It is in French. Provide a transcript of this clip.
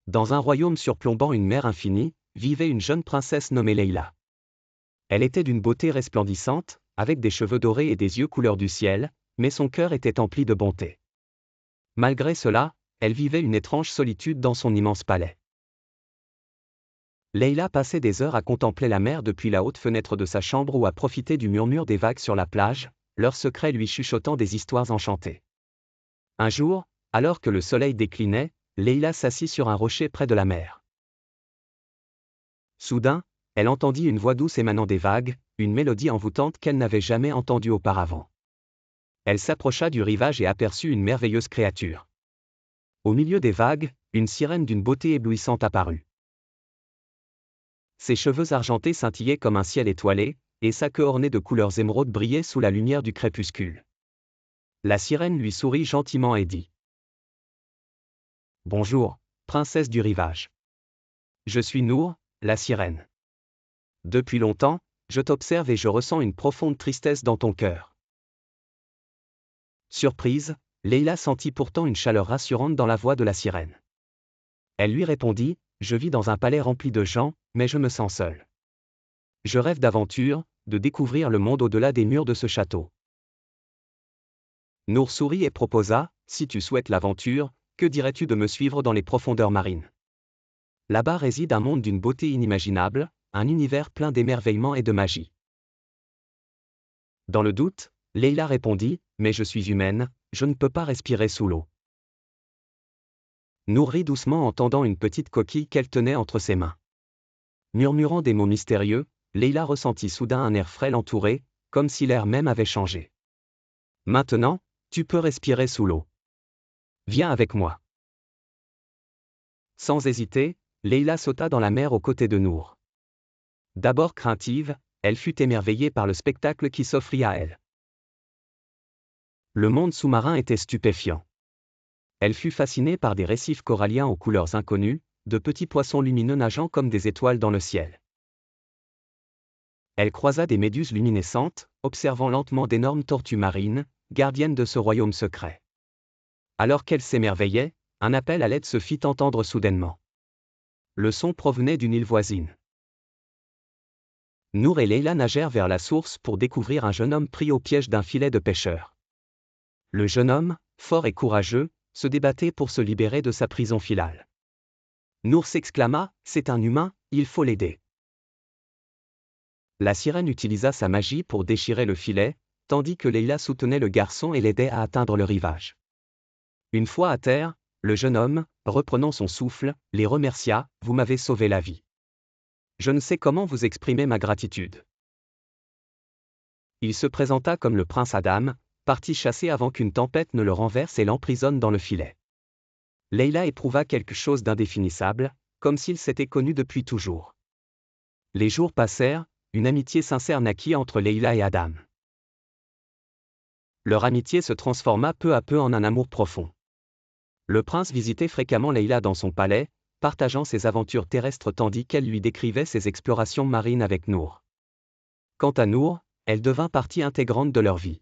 Dans un royaume surplombant une mer infinie, vivait une jeune princesse nommée Leïla. Elle était d'une beauté resplendissante, avec des cheveux dorés et des yeux couleur du ciel, mais son cœur était empli de bonté. Malgré cela, elle vivait une étrange solitude dans son immense palais. Leïla passait des heures à contempler la mer depuis la haute fenêtre de sa chambre ou à profiter du murmure des vagues sur la plage, leurs secrets lui chuchotant des histoires enchantées. Un jour, alors que le soleil déclinait, Leïla s'assit sur un rocher près de la mer. Soudain, elle entendit une voix douce émanant des vagues, une mélodie envoûtante qu'elle n'avait jamais entendue auparavant. Elle s'approcha du rivage et aperçut une merveilleuse créature. Au milieu des vagues, une sirène d'une beauté éblouissante apparut. Ses cheveux argentés scintillaient comme un ciel étoilé, et sa queue ornée de couleurs émeraudes brillait sous la lumière du crépuscule. La sirène lui sourit gentiment et dit : « Bonjour, princesse du rivage. Je suis Nour, la sirène. Depuis longtemps, je t'observe et je ressens une profonde tristesse dans ton cœur. » Surprise, Leïla sentit pourtant une chaleur rassurante dans la voix de la sirène. Elle lui répondit : « Je vis dans un palais rempli de gens, mais je me sens seule. Je rêve d'aventure, de découvrir le monde au-delà des murs de ce château. » Nour sourit et proposa : « Si tu souhaites l'aventure, que dirais-tu de me suivre dans les profondeurs marines ? Là-bas réside un monde d'une beauté inimaginable, un univers plein d'émerveillement et de magie. » Dans le doute, Leïla répondit : « Mais je suis humaine, je ne peux pas respirer sous l'eau. » Nour rit doucement en tendant une petite coquille qu'elle tenait entre ses mains. Murmurant des mots mystérieux, Leïla ressentit soudain un air frais l'entourer, comme si l'air même avait changé. « Maintenant, tu peux respirer sous l'eau. Viens avec moi. » Sans hésiter, Leïla sauta dans la mer aux côtés de Nour. D'abord craintive, elle fut émerveillée par le spectacle qui s'offrit à elle. Le monde sous-marin était stupéfiant. Elle fut fascinée par des récifs coralliens aux couleurs inconnues, de petits poissons lumineux nageant comme des étoiles dans le ciel. Elle croisa des méduses luminescentes, observant lentement d'énormes tortues marines, gardiennes de ce royaume secret. Alors qu'elle s'émerveillait, un appel à l'aide se fit entendre soudainement. Le son provenait d'une île voisine. Nour et Leïla nagèrent vers la source pour découvrir un jeune homme pris au piège d'un filet de pêcheurs. Le jeune homme, fort et courageux, se débattait pour se libérer de sa prison filale. Nour s'exclama : « C'est un humain, il faut l'aider. » La sirène utilisa sa magie pour déchirer le filet, tandis que Leïla soutenait le garçon et l'aidait à atteindre le rivage. Une fois à terre, le jeune homme, reprenant son souffle, les remercia : « Vous m'avez sauvé la vie. Je ne sais comment vous exprimer ma gratitude. » Il se présenta comme le prince Adam, parti chasser avant qu'une tempête ne le renverse et l'emprisonne dans le filet. Leïla éprouva quelque chose d'indéfinissable, comme s'ils s'étaient connus depuis toujours. Les jours passèrent, une amitié sincère naquit entre Leïla et Adam. Leur amitié se transforma peu à peu en un amour profond. Le prince visitait fréquemment Leïla dans son palais, partageant ses aventures terrestres tandis qu'elle lui décrivait ses explorations marines avec Nour. Quant à Nour, elle devint partie intégrante de leur vie.